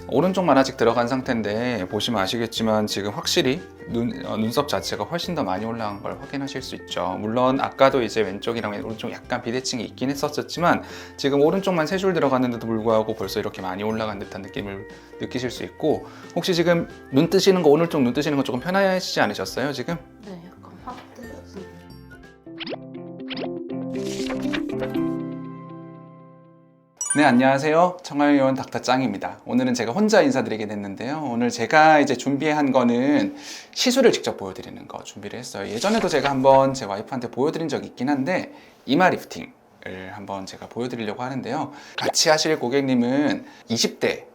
오른쪽만 아직 들어간 상태인데 보시면 아시겠지만 지금 확실히 눈썹 자체가 훨씬 더 많이 올라간 걸 확인하실 수 있죠. 물론 아까도 이제 왼쪽이랑 오른쪽 약간 비대칭이 있긴 했었지만 지금 오른쪽만 세 줄 들어갔는데도 불구하고 벌써 이렇게 많이 올라간 듯한 느낌을 느끼실 수 있고, 혹시 지금 눈 뜨시는 거, 오른쪽 눈 뜨시는 거 조금 편하시지 않으셨어요 지금? 네, 약간 확 뜨여서. 네, 안녕하세요. 청아요원 닥터짱입니다. 오늘은 제가 혼자 인사드리게 됐는데요. 오늘 제가 이제 준비한 거는 시술을 직접 보여드리는 거 준비를 했어요. 예전에도 제가 한번 제 와이프한테 보여드린 적이 있긴 한데 이마 리프팅을 한번 제가 보여드리려고 하는데요. 같이 하실 고객님은 20대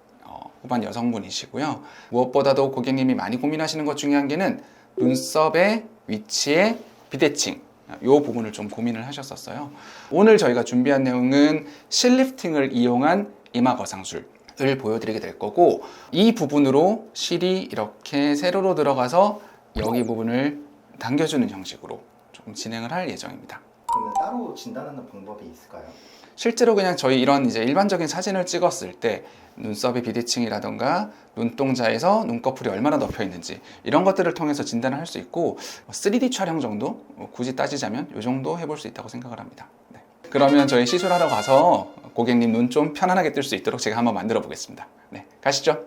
후반 여성분이시고요. 무엇보다도 고객님이 많이 고민하시는 것 중에 한 개는 눈썹의 위치의 비대칭, 이 부분을 좀 고민을 하셨었어요. 오늘 저희가 준비한 내용은 실리프팅을 이용한 이마 거상술을 보여드리게 될 거고, 이 부분으로 실이 이렇게 세로로 들어가서 여기 부분을 당겨주는 형식으로 조금 진행을 할 예정입니다. 그러면 따로 진단하는 방법이 있을까요? 실제로 그냥 저희 이런 이제 일반적인 사진을 찍었을 때 눈썹의 비대칭이라던가 눈동자에서 눈꺼풀이 얼마나 높여 있는지 이런 것들을 통해서 진단을 할 수 있고, 3D 촬영 정도 굳이 따지자면 이 정도 해볼 수 있다고 생각을 합니다. 네. 그러면 저희 시술하러 가서 고객님 눈 좀 편안하게 뜰 수 있도록 제가 한번 만들어 보겠습니다. 네, 가시죠.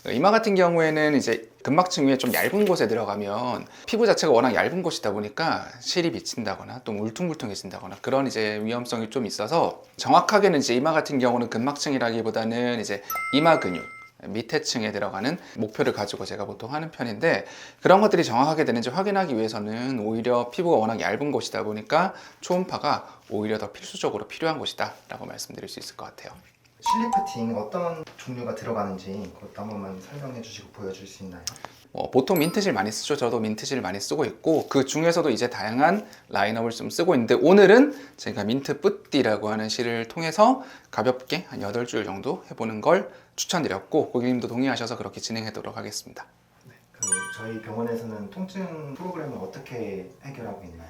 이마 같은 경우에는 이제 근막층 위에 좀 얇은 곳에 들어가면 피부 자체가 워낙 얇은 곳이다 보니까 실이 비친다거나 또 울퉁불퉁해진다거나 그런 이제 위험성이 좀 있어서, 정확하게는 이제 이마 같은 경우는 근막층이라기보다는 이제 이마 근육 밑에 층에 들어가는 목표를 가지고 제가 보통 하는 편인데, 그런 것들이 정확하게 되는지 확인하기 위해서는 오히려 피부가 워낙 얇은 곳이다 보니까 초음파가 오히려 더 필수적으로 필요한 곳이다 라고 말씀드릴 수 있을 것 같아요. 실리프팅 어떤 종류가 들어가는지 그것도 한 번만 설명해 주시고 보여줄 수 있나요? 보통 민트실 많이 쓰죠. 저도 민트실 많이 쓰고 있고, 그 중에서도 이제 다양한 라인업을 좀 쓰고 있는데, 오늘은 제가 민트 뿌띠라고 하는 실을 통해서 가볍게 한 8줄 정도 해보는 걸 추천드렸고, 고객님도 동의하셔서 그렇게 진행하도록 하겠습니다. 저희 병원에서는 통증 프로그램을 어떻게 해결하고 있나요?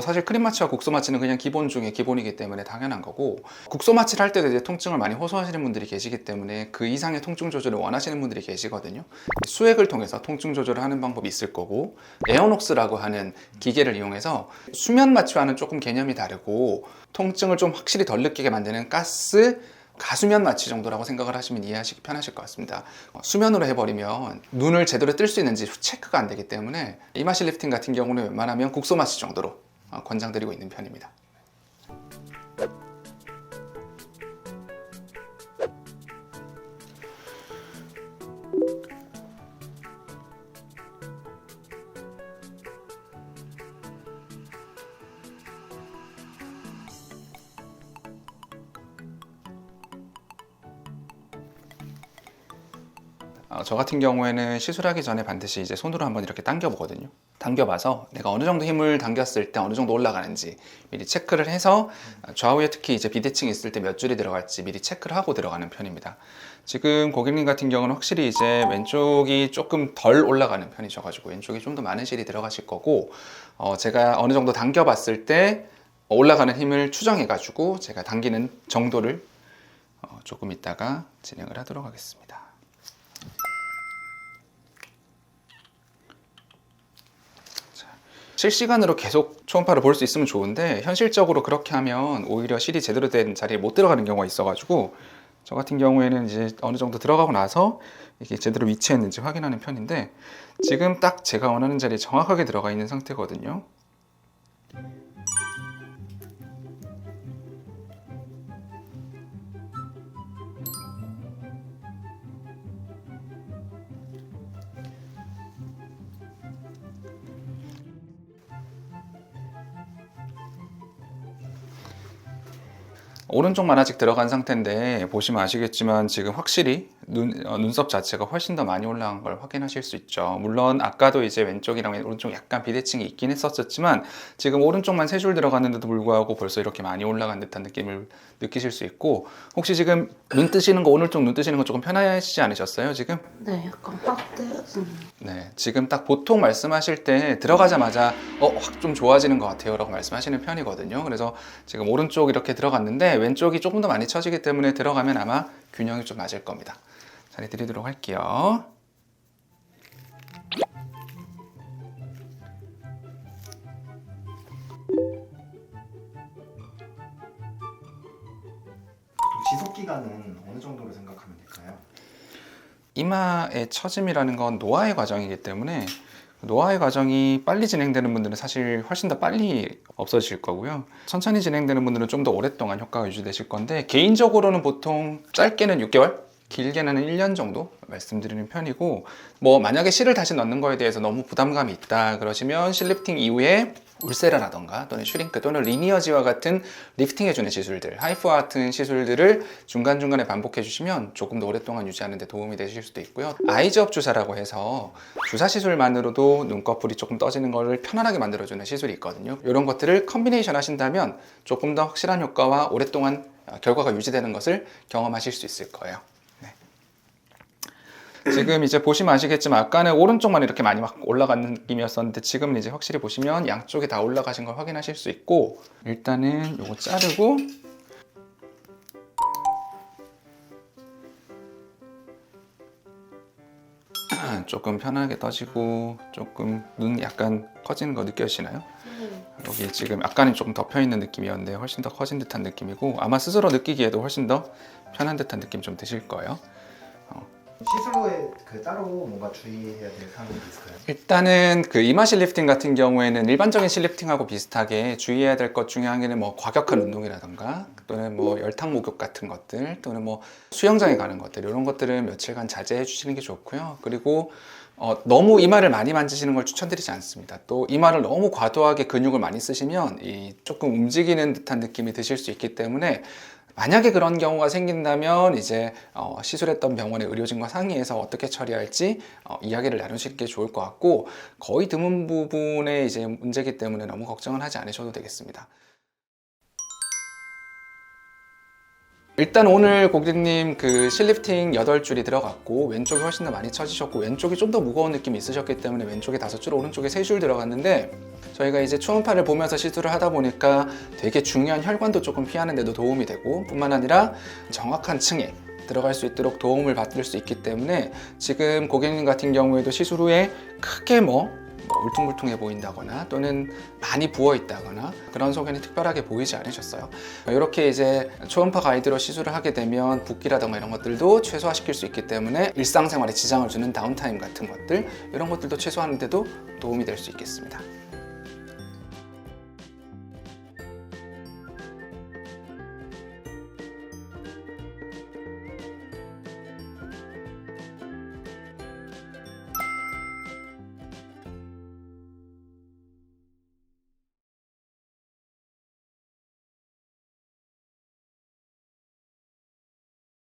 사실 크림 마취와 국소 마취는 그냥 기본 중에 기본이기 때문에 당연한 거고, 국소 마취를 할 때도 이제 통증을 많이 호소하시는 분들이 계시기 때문에 그 이상의 통증 조절을 원하시는 분들이 계시거든요. 수액을 통해서 통증 조절을 하는 방법이 있을 거고, 에어녹스라고 하는 기계를 이용해서 수면 마취와는 조금 개념이 다르고 통증을 좀 확실히 덜 느끼게 만드는 가수면 마취 정도라고 생각을 하시면 이해하시기 편하실 것 같습니다. 수면으로 해버리면 눈을 제대로 뜰 수 있는지 체크가 안 되기 때문에 이마 실리프팅 같은 경우는 웬만하면 국소 마취 정도로 권장드리고 있는 편입니다. 저 같은 경우에는 시술하기 전에 반드시 이제 손으로 한번 이렇게 당겨 보거든요. 당겨봐서 내가 어느 정도 힘을 당겼을 때 어느 정도 올라가는지 미리 체크를 해서, 좌우에 특히 이제 비대칭이 있을 때 몇 줄이 들어갈지 미리 체크를 하고 들어가는 편입니다. 지금 고객님 같은 경우는 확실히 이제 왼쪽이 조금 덜 올라가는 편이셔가지고 왼쪽이 좀 더 많은 실이 들어가실 거고, 제가 어느 정도 당겨봤을 때 올라가는 힘을 추정해가지고 제가 당기는 정도를 조금 이따가 진행을 하도록 하겠습니다. 실시간으로 계속 초음파를 볼 수 있으면 좋은데, 현실적으로 그렇게 하면 오히려 실이 제대로 된 자리에 못 들어가는 경우가 있어가지고, 저 같은 경우에는 이제 어느 정도 들어가고 나서 이게 제대로 위치했는지 확인하는 편인데, 지금 딱 제가 원하는 자리에 정확하게 들어가 있는 상태거든요. 오른쪽만 아직 들어간 상태인데 보시면 아시겠지만 지금 확실히 눈썹 자체가 훨씬 더 많이 올라간 걸 확인하실 수 있죠. 물론 아까도 이제 왼쪽이랑 오른쪽 약간 비대칭이 있긴 했었지만 지금 오른쪽만 세 줄 들어갔는데도 불구하고 벌써 이렇게 많이 올라간 듯한 느낌을 느끼실 수 있고, 혹시 지금 눈 뜨시는 거, 오른쪽 눈 뜨시는 거 조금 편하시지 않으셨어요 지금? 네, 약간 확 뜨였습니다. 네, 지금 딱 보통 말씀하실 때 들어가자마자 확 좀 좋아지는 것 같아요 라고 말씀하시는 편이거든요. 그래서 지금 오른쪽 이렇게 들어갔는데 왼쪽이 조금 더 많이 처지기 때문에 들어가면 아마 균형이 좀 맞을 겁니다. 자리 드리도록 할게요. 지속 기간은 어느 정도로 생각하면 될까요? 이마의 처짐이라는 건 노화의 과정이기 때문에 노화의 과정이 빨리 진행되는 분들은 사실 훨씬 더 빨리 없어질 거고요. 천천히 진행되는 분들은 좀 더 오랫동안 효과가 유지되실 건데, 개인적으로는 보통 짧게는 6개월, 길게는 1년 정도 말씀드리는 편이고, 뭐 만약에 실을 다시 넣는 거에 대해서 너무 부담감이 있다 그러시면 실리프팅 이후에 울세라라던가 또는 슈링크 또는 리니어지와 같은 리프팅 해주는 시술들, 하이프와 같은 시술들을 중간중간에 반복해 주시면 조금 더 오랫동안 유지하는 데 도움이 되실 수도 있고요. 아이즈업 주사라고 해서 주사 시술만으로도 눈꺼풀이 조금 떠지는 걸 편안하게 만들어주는 시술이 있거든요. 이런 것들을 컨비네이션 하신다면 조금 더 확실한 효과와 오랫동안 결과가 유지되는 것을 경험하실 수 있을 거예요. 지금 이제 보시면 아시겠지만 아까는 오른쪽만 이렇게 많이 막 올라가는 느낌이었었는데, 지금은 이제 확실히 보시면 양쪽에 다 올라가신 걸 확인하실 수 있고, 일단은 요거 자르고 조금 편하게 떠지고, 조금 눈 약간 커지는 거 느껴지시나요? 여기 지금 아까는 조금 덮여 있는 느낌이었는데 훨씬 더 커진 듯한 느낌이고, 아마 스스로 느끼기에도 훨씬 더 편한 듯한 느낌 좀 드실 거예요. 시술 후에 따로 뭔가 주의해야 될 사항이 있을까요? 일단은 그 이마실 리프팅 같은 경우에는 일반적인 실리프팅하고 비슷하게 주의해야 될 것 중에 한 개는 뭐 과격한 운동이라던가 또는 뭐 열탕 목욕 같은 것들, 또는 뭐 수영장에 가는 것들, 이런 것들은 며칠간 자제해 주시는 게 좋고요. 그리고 너무 이마를 많이 만지시는 걸 추천드리지 않습니다. 또 이마를 너무 과도하게 근육을 많이 쓰시면 조금 움직이는 듯한 느낌이 드실 수 있기 때문에, 만약에 그런 경우가 생긴다면 이제 시술했던 병원의 의료진과 상의해서 어떻게 처리할지 이야기를 나누시는 게 좋을 것 같고, 거의 드문 부분의 이제 문제이기 때문에 너무 걱정은 하지 않으셔도 되겠습니다. 일단 오늘 고객님 그 실리프팅 8줄이 들어갔고, 왼쪽이 훨씬 더 많이 처지셨고, 왼쪽이 좀 더 무거운 느낌이 있으셨기 때문에 왼쪽에 5줄, 오른쪽에 3줄 들어갔는데, 저희가 이제 초음파를 보면서 시술을 하다 보니까 되게 중요한 혈관도 조금 피하는 데도 도움이 되고, 뿐만 아니라 정확한 층에 들어갈 수 있도록 도움을 받을 수 있기 때문에, 지금 고객님 같은 경우에도 시술 후에 크게 울퉁불퉁해 보인다거나 또는 많이 부어 있다거나 그런 소견이 특별하게 보이지 않으셨어요. 이렇게 이제 초음파 가이드로 시술을 하게 되면 붓기라든가 이런 것들도 최소화시킬 수 있기 때문에 일상생활에 지장을 주는 다운타임 같은 것들, 이런 것들도 최소화하는 데도 도움이 될 수 있겠습니다.